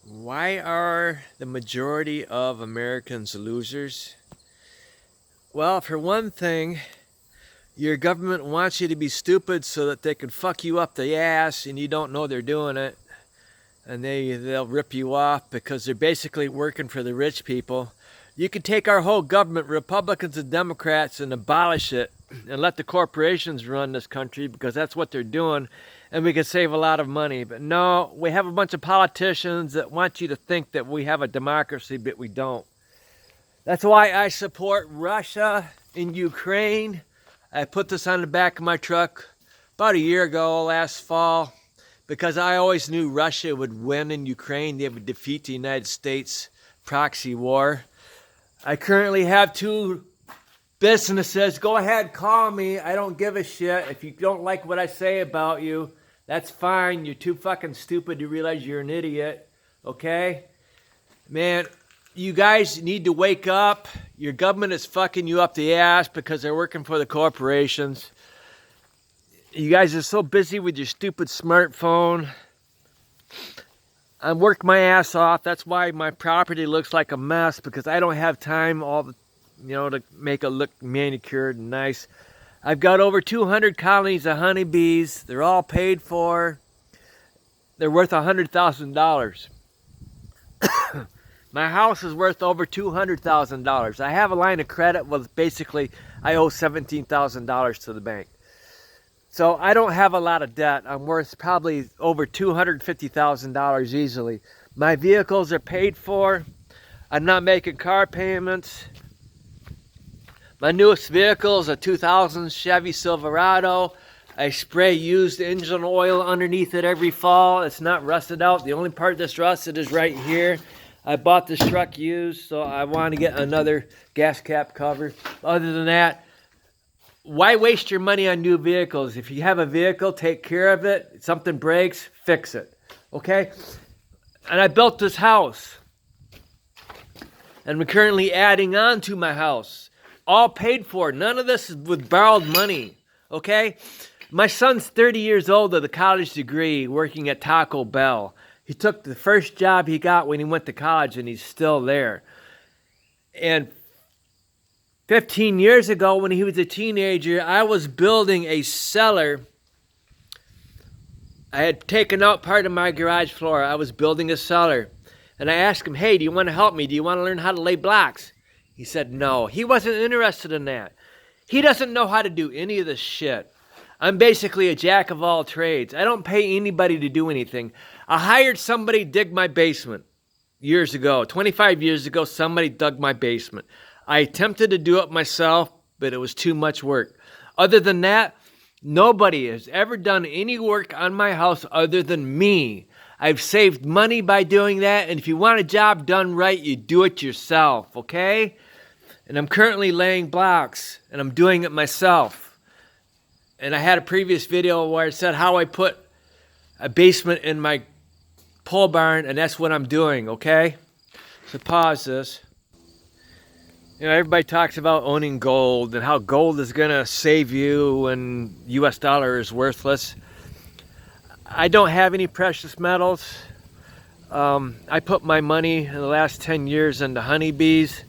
Why are the majority of Americans losers? Well, for one thing, your government wants you to be stupid so that they can fuck you up the ass and you don't know they're doing it. And they'll rip you off because they're basically working for the rich people. You could take our whole government, Republicans and Democrats, and abolish it and let the corporations run this country because that's what they're doing, and we could save a lot of money. But no, we have a bunch of politicians that want you to think that we have a democracy, but we don't. That's why I support Russia in Ukraine. I put this on the back of my truck about a year ago, last fall, because I always knew Russia would win in Ukraine. They would defeat the United States proxy war. I currently have 2 businesses. Go ahead, call me. I don't give a shit. If you don't like what I say about you, that's fine. You're too fucking stupid to realize you're an idiot. Okay? Man, you guys need to wake up. Your government is fucking you up the ass because they're working for the corporations. You guys are so busy with your stupid smartphone. I work my ass off. That's why my property looks like a mess, because I don't have time to make it look manicured and nice. I've got over 200 colonies of honeybees. They're all paid for. They're worth $100,000. My house is worth over $200,000. I have a line of credit with basically I owe $17,000 to the bank. So I don't have a lot of debt. I'm worth probably over $250,000 easily. My vehicles are paid for. I'm not making car payments. My newest vehicle is a 2000 Chevy Silverado. I spray used engine oil underneath it every fall. It's not rusted out. The only part that's rusted is right here. I bought this truck used, so I want to get another gas cap cover. Other than that, why waste your money on new vehicles? If you have a vehicle, take care of it. If something breaks, fix it. Okay? And I built this house. And I'm currently adding on to my house. All paid for. None of this is with borrowed money. Okay? My son's 30 years old with a college degree working at Taco Bell. He took the first job he got when he went to college, and he's still there. And 15 years ago, when he was a teenager, I was building a cellar. I had taken out part of my garage floor. I was building a cellar. And I asked him, hey, do you want to help me? Do you want to learn how to lay blocks? He said no. He wasn't interested in that. He doesn't know how to do any of this shit. I'm basically a jack of all trades. I don't pay anybody to do anything. I hired somebody to dig my basement years ago. 25 years ago, somebody dug my basement. I attempted to do it myself, but it was too much work. Other than that, nobody has ever done any work on my house other than me. I've saved money by doing that, and if you want a job done right, you do it yourself, okay? And I'm currently laying blocks, and I'm doing it myself. And I had a previous video where I said how I put a basement in my pole barn, and that's what I'm doing, okay? So pause this. You know, everybody talks about owning gold and how gold is going to save you when US dollar is worthless. I don't have any precious metals. I put my money in the last 10 years into honeybees.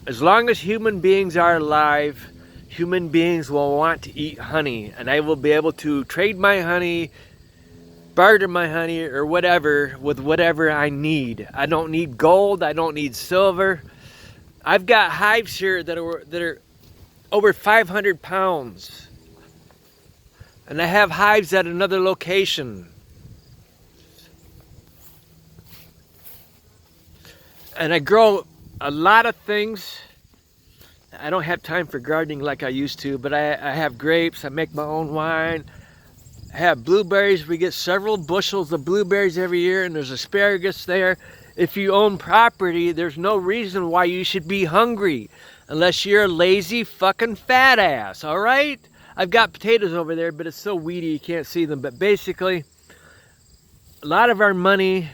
As long as human beings are alive, human beings will want to eat honey, and I will be able to trade my honey, barter my honey, or whatever with whatever I need. I don't need gold. I don't need silver. I've got hives here that are over 500 pounds. And I have hives at another location. And I grow a lot of things. I don't have time for gardening like I used to, but I have grapes. I make my own wine. I have blueberries. We get several bushels of blueberries every year, and there's asparagus there. If you own property, there's no reason why you should be hungry unless you're a lazy fucking fat ass, all right? I've got potatoes over there, but it's so weedy you can't see them. But basically, a lot of our money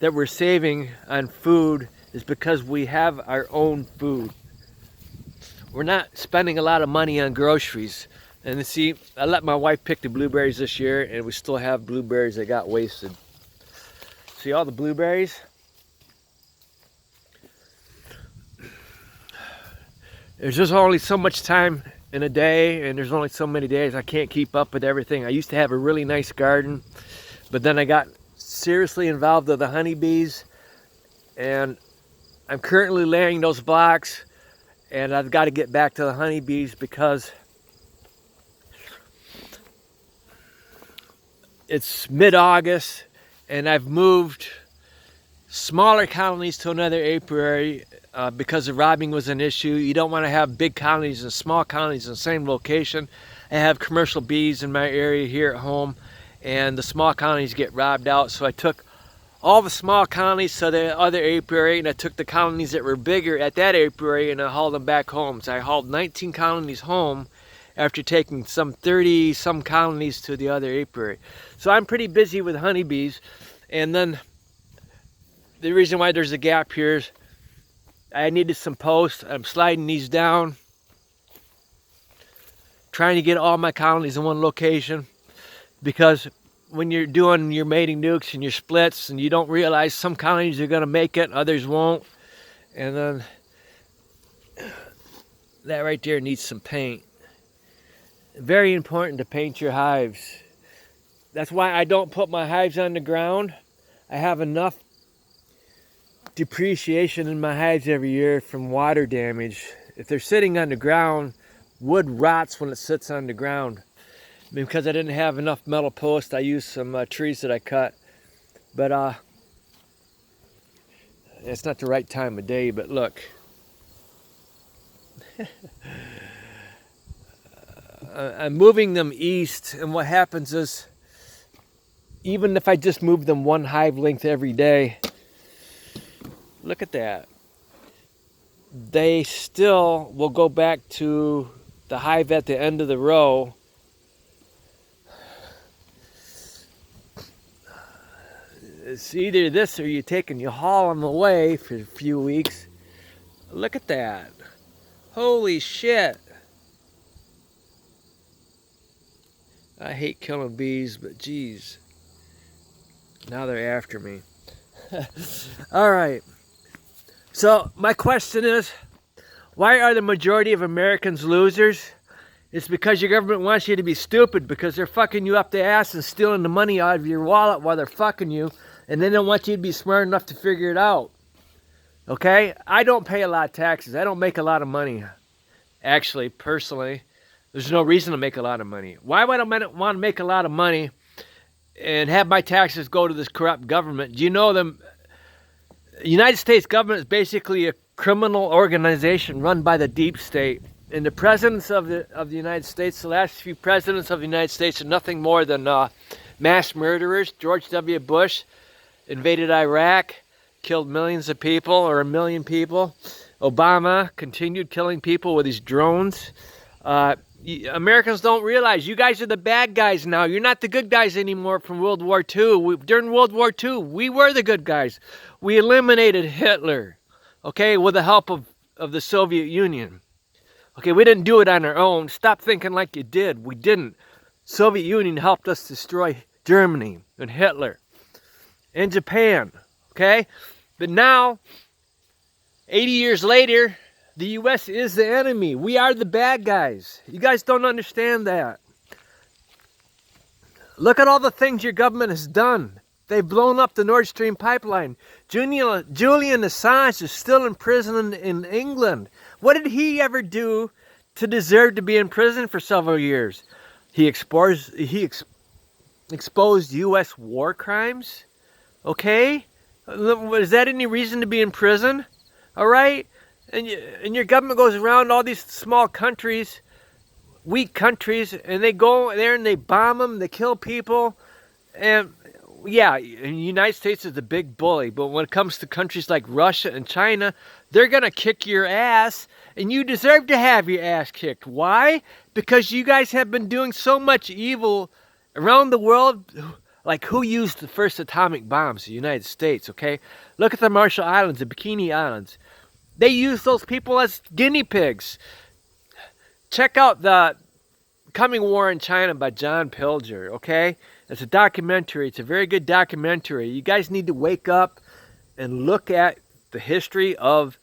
that we're saving on food is because we have our own food. We're not spending a lot of money on groceries. And see, I let my wife pick the blueberries this year, and we still have blueberries that got wasted. See all the blueberries? There's just only so much time in a day, and there's only so many days I can't keep up with everything. I used to have a really nice garden, but then I got seriously involved with the honeybees, and I'm currently laying those blocks, and I've got to get back to the honeybees because it's mid-August and I've moved smaller colonies to another apiary because the robbing was an issue. You don't want to have big colonies and small colonies in the same location. I have commercial bees in my area here at home, and the small colonies get robbed out, so I took all the small colonies to the other apiary, and I took the colonies that were bigger at that apiary and I hauled them back home. So I hauled 19 colonies home after taking some 30 some colonies to the other apiary. So I'm pretty busy with honeybees. And then the reason why there's a gap here is I needed some posts. I'm sliding these down, trying to get all my colonies in one location, because when you're doing your mating nukes and your splits and you don't realize some colonies are going to make it, others won't. And then that right there needs some paint. Very important to paint your hives. That's why I don't put my hives on the ground. I have enough depreciation in my hives every year from water damage. If they're sitting on the ground, wood rots when it sits on the ground. Because I didn't have enough metal posts, I used some trees that I cut. But it's not the right time of day, but look. I'm moving them east, and what happens is, even if I just move them one hive length every day, look at that. They still will go back to the hive at the end of the row. It's either this or you haul them away for a few weeks. Look at that. Holy shit. I hate killing bees, but geez. Now they're after me. All right. So my question is, why are the majority of Americans losers? It's because your government wants you to be stupid, because they're fucking you up the ass and stealing the money out of your wallet while they're fucking you, and they don't want you to be smart enough to figure it out. Okay? I don't pay a lot of taxes. I don't make a lot of money. Actually, personally, there's no reason to make a lot of money. Why would I want to make a lot of money and have my taxes go to this corrupt government? Do you know the United States government is basically a criminal organization run by the deep state. And the presidents of the United States, the last few presidents of the United States, are nothing more than mass murderers. George W. Bush invaded Iraq, killed millions of people, or 1 million people. Obama continued killing people with his drones. Americans don't realize you guys are the bad guys now. You're not the good guys anymore from World War II. During World War II, we were the good guys. We eliminated Hitler, okay, with the help of the Soviet Union. Okay, we didn't do it on our own. Stop thinking like you did. We didn't. Soviet Union helped us destroy Germany and Hitler and Japan, okay? But now, 80 years later, the U.S. is the enemy. We are the bad guys. You guys don't understand that. Look at all the things your government has done. They've blown up the Nord Stream pipeline. Julian Assange is still in prison in England. What did he ever do to deserve to be in prison for several years? He exposed U.S. war crimes. Okay? Is that any reason to be in prison? All right? And your government goes around all these small countries, weak countries, and they go there and they bomb them, they kill people. And yeah, the United States is the big bully, but when it comes to countries like Russia and China, they're going to kick your ass, and you deserve to have your ass kicked. Why? Because you guys have been doing so much evil around the world. Like, who used the first atomic bombs? The United States, okay? Look at the Marshall Islands, the Bikini Islands. They use those people as guinea pigs. Check out the Coming War in China by John Pilger, okay? It's a documentary. It's a very good documentary. You guys need to wake up and look at the history of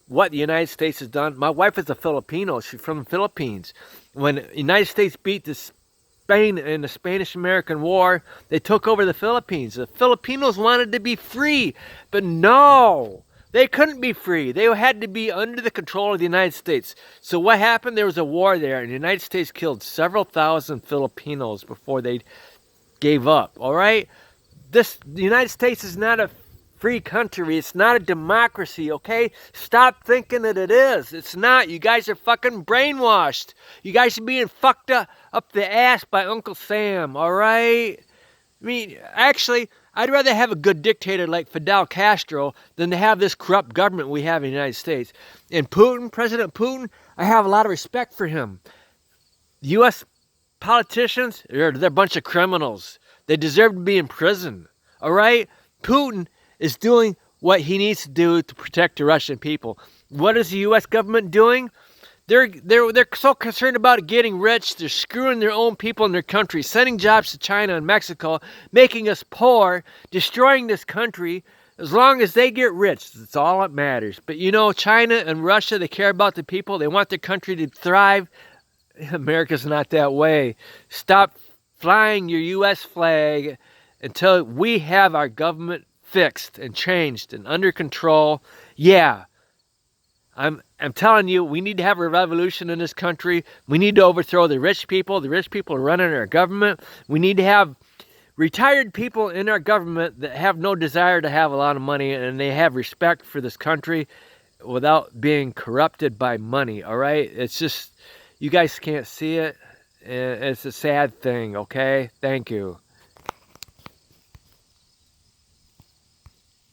what the United States has done. My wife is a Filipino. She's from the Philippines. When the United States beat Spain in the Spanish-American War, they took over the Philippines. The Filipinos wanted to be free, but no, they couldn't be free. They had to be under the control of the United States. So what happened? There was a war there, and the United States killed several thousand Filipinos before they gave up. All right, the United States is not a free country. It's not a democracy, okay? Stop thinking that it is. It's not. You guys are fucking brainwashed. You guys are being fucked up the ass by Uncle Sam, all right? I mean, actually, I'd rather have a good dictator like Fidel Castro than to have this corrupt government we have in the United States. And Putin, President Putin, I have a lot of respect for him. U.S. politicians, they're a bunch of criminals. They deserve to be in prison, all right? Putin is doing what he needs to do to protect the Russian people. What is the U.S. government doing? They're so concerned about getting rich. They're screwing their own people in their country, sending jobs to China and Mexico, making us poor, destroying this country. As long as they get rich, that's all that matters. But you know, China and Russia, they care about the people. They want their country to thrive. America's not that way. Stop flying your U.S. flag until we have our government fixed and changed and under control. Yeah, I'm telling you, we need to have a revolution in this country. We need to overthrow the rich people. The rich people are running our government. We need to have retired people in our government that have no desire to have a lot of money, and they have respect for this country without being corrupted by money, all right? It's just, you guys can't see it. It's a sad thing, okay? Thank you.